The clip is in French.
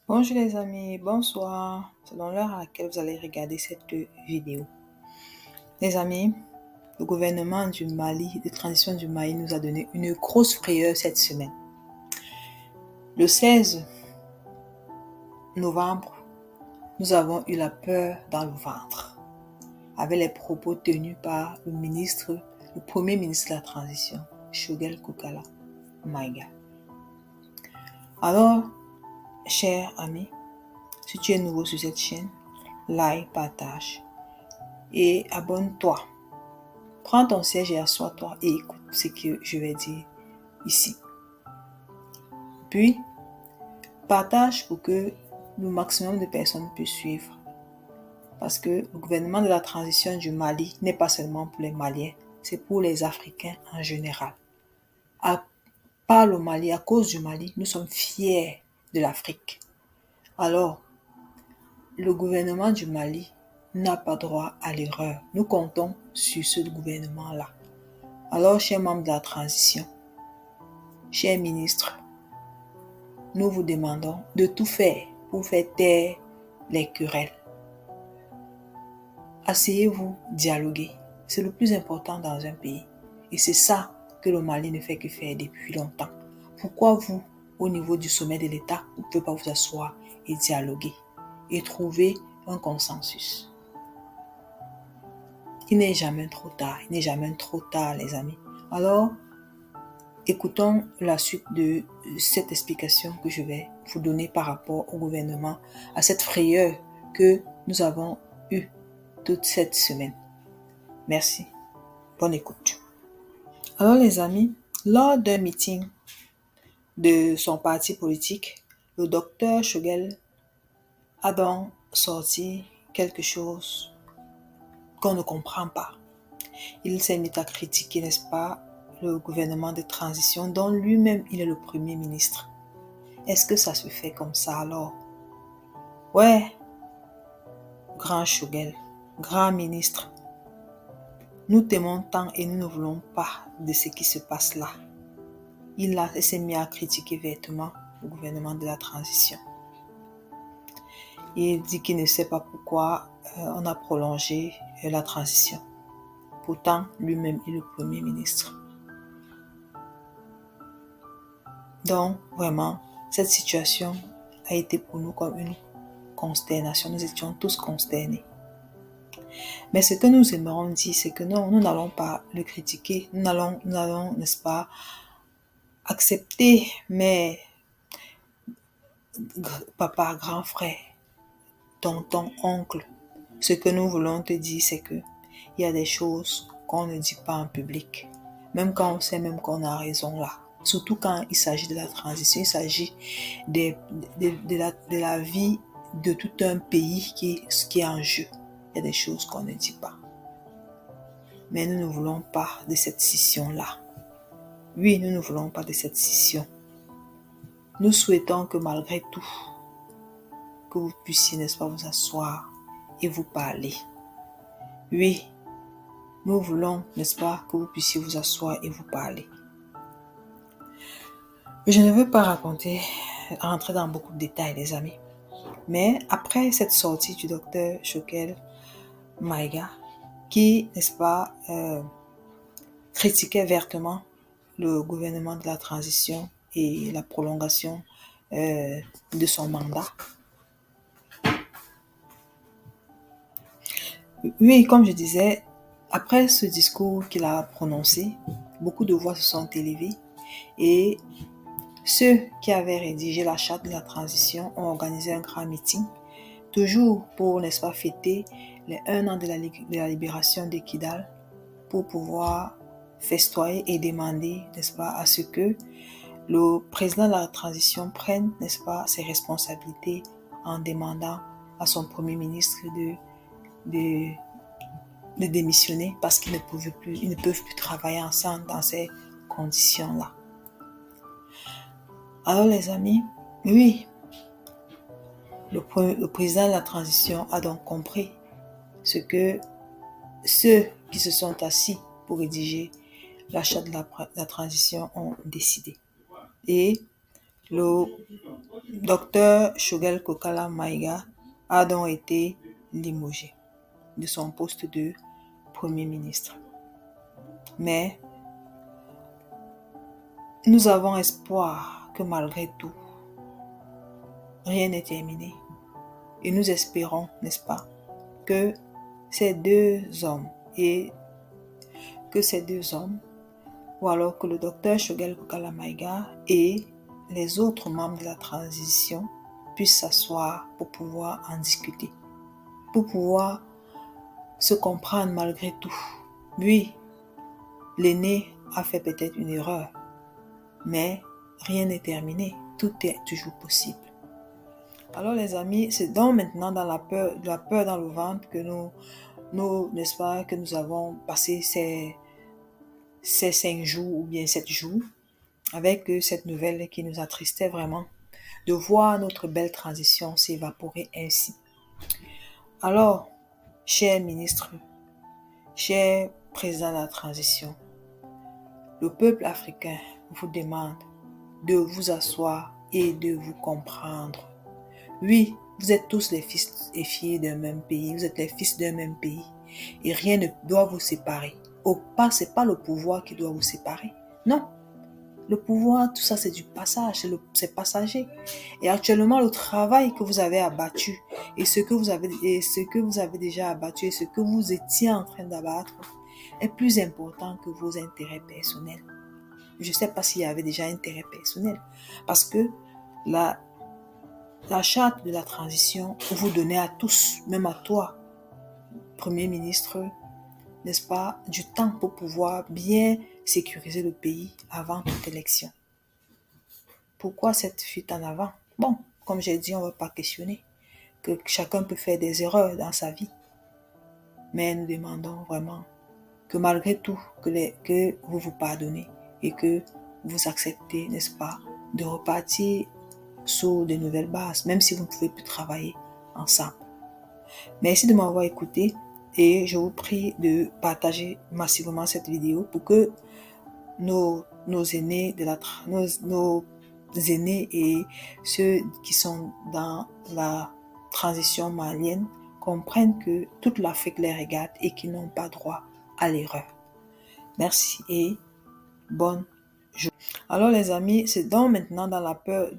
Bonjour les amis, bonsoir, selon l'heure à laquelle vous allez regarder cette vidéo. Les amis, le gouvernement du Mali, de transition du Mali, nous a donné une grosse frayeur cette semaine. Le 16 novembre, nous avons eu la peur dans le ventre, avec les propos tenus par le premier ministre de la transition, Choguel Kokala Maïga. Alors, chers amis, si tu es nouveau sur cette chaîne, like, partage et abonne-toi. Prends ton siège et assois-toi et écoute ce que je vais dire ici. Puis, partage pour que le maximum de personnes puissent suivre. Parce que le gouvernement de la transition du Mali n'est pas seulement pour les Maliens, c'est pour les Africains en général. Par le Mali, à cause du Mali, nous sommes fiers de l'Afrique. Alors, le gouvernement du Mali n'a pas droit à l'erreur. Nous comptons sur ce gouvernement-là. Alors, chers membres de la transition, chers ministres, nous vous demandons de tout faire pour faire taire les querelles. Asseyez-vous, dialoguez. C'est le plus important dans un pays. Et c'est ça que le Mali ne fait que faire depuis longtemps. Pourquoi vous, au niveau du sommet de l'État, vous ne pouvez pas vous asseoir et dialoguer et trouver un consensus? Il n'est jamais trop tard. Il n'est jamais trop tard, les amis. Alors, écoutons la suite de cette explication que je vais vous donner par rapport au gouvernement, à cette frayeur que nous avons eue toute cette semaine. Merci. Bonne écoute. Alors les amis, lors d'un meeting de son parti politique, le docteur Choguel a donc sorti quelque chose qu'on ne comprend pas. Il s'est mis à critiquer, n'est-ce pas, le gouvernement de transition dont lui-même il est le premier ministre. Est-ce que ça se fait comme ça alors? Ouais, grand Choguel, grand ministre, nous t'aimons tant et nous ne voulons pas de ce qui se passe là. Il s'est mis à critiquer vertement le gouvernement de la transition. Il dit qu'il ne sait pas pourquoi on a prolongé la transition. Pourtant, lui-même est le premier ministre. Donc, vraiment, cette situation a été pour nous comme une consternation. Nous étions tous consternés. Mais ce que nous aimerons dire, c'est que non, nous n'allons pas le critiquer. Nous allons, n'est-ce pas, accepter, mais papa, grand frère, tonton, oncle, ce que nous voulons te dire, c'est que il y a des choses qu'on ne dit pas en public. Même quand on sait même qu'on a raison là. Surtout quand il s'agit de la transition, il s'agit de la vie de tout un pays qui est en jeu. Il y a des choses qu'on ne dit pas. Mais nous ne voulons pas de cette scission-là. Oui, nous ne voulons pas de cette scission. Nous souhaitons que malgré tout, que vous puissiez, n'est-ce pas, vous asseoir et vous parler. Oui, nous voulons, n'est-ce pas, que vous puissiez vous asseoir et vous parler. Je ne veux pas rentrer dans beaucoup de détails, les amis. Mais après cette sortie du docteur Choguel Maïga, qui, n'est-ce pas, critiquait vertement le gouvernement de la transition et la prolongation de son mandat. Oui, comme je disais, après ce discours qu'il a prononcé, beaucoup de voix se sont élevées et ceux qui avaient rédigé la charte de la transition ont organisé un grand meeting, toujours pour, n'est-ce pas, fêter les 1 an de la libération de Kidal, pour pouvoir festoyer et demander, n'est-ce pas, à ce que le président de la transition prenne, n'est-ce pas, ses responsabilités en demandant à son premier ministre de démissionner parce qu'ils ne peuvent plus travailler ensemble dans ces conditions-là. Alors les amis, oui, le président de la transition a donc compris ce que ceux qui se sont assis pour rédiger l'achat de la transition ont décidé. Et le Dr Shogel Kokala Maïga a donc été limogé de son poste de Premier ministre. Mais nous avons espoir que malgré tout, rien n'est terminé. Et nous espérons, n'est-ce pas, que ces deux hommes, ou alors que le docteur Shogel Kokala Maïga et les autres membres de la transition puissent s'asseoir pour pouvoir en discuter, pour pouvoir se comprendre malgré tout. Oui, l'aîné a fait peut-être une erreur, mais rien n'est terminé, tout est toujours possible. Alors les amis, c'est donc maintenant dans la peur dans le ventre que nous n'est-ce pas, que nous avons passé ces 5 jours ou bien 7 jours avec cette nouvelle qui nous attristait vraiment de voir notre belle transition s'évaporer ainsi. Alors, chers ministres, chers présidents de la transition, le peuple africain vous demande de vous asseoir et de vous comprendre. Oui, vous êtes tous les fils et filles d'un même pays, vous êtes les fils d'un même pays et rien ne doit vous séparer. C'est pas le pouvoir qui doit vous séparer, non. Le pouvoir, tout ça c'est du passage, c'est passager. Et actuellement, le travail que vous avez abattu et ce que vous avez déjà abattu et ce que vous étiez en train d'abattre est plus important que vos intérêts personnels. Je ne sais pas s'il y avait déjà intérêt personnel parce que la charte de la transition vous donnait à tous, même à toi, Premier ministre, n'est-ce pas, du temps pour pouvoir bien sécuriser le pays avant toute élection. Pourquoi cette fuite en avant? Bon, comme j'ai dit, on ne va pas questionner que chacun peut faire des erreurs dans sa vie. Mais nous demandons vraiment que malgré tout, que vous vous pardonnez et que vous acceptez, n'est-ce pas, de repartir sur de nouvelles bases, même si vous ne pouvez plus travailler ensemble. Merci de m'avoir écouté et je vous prie de partager massivement cette vidéo pour que nos aînés nos aînés et ceux qui sont dans la transition malienne comprennent que toute l'Afrique les regarde et qu'ils n'ont pas droit à l'erreur. Merci et bonne journée. Alors les amis, c'est donc maintenant dans la peur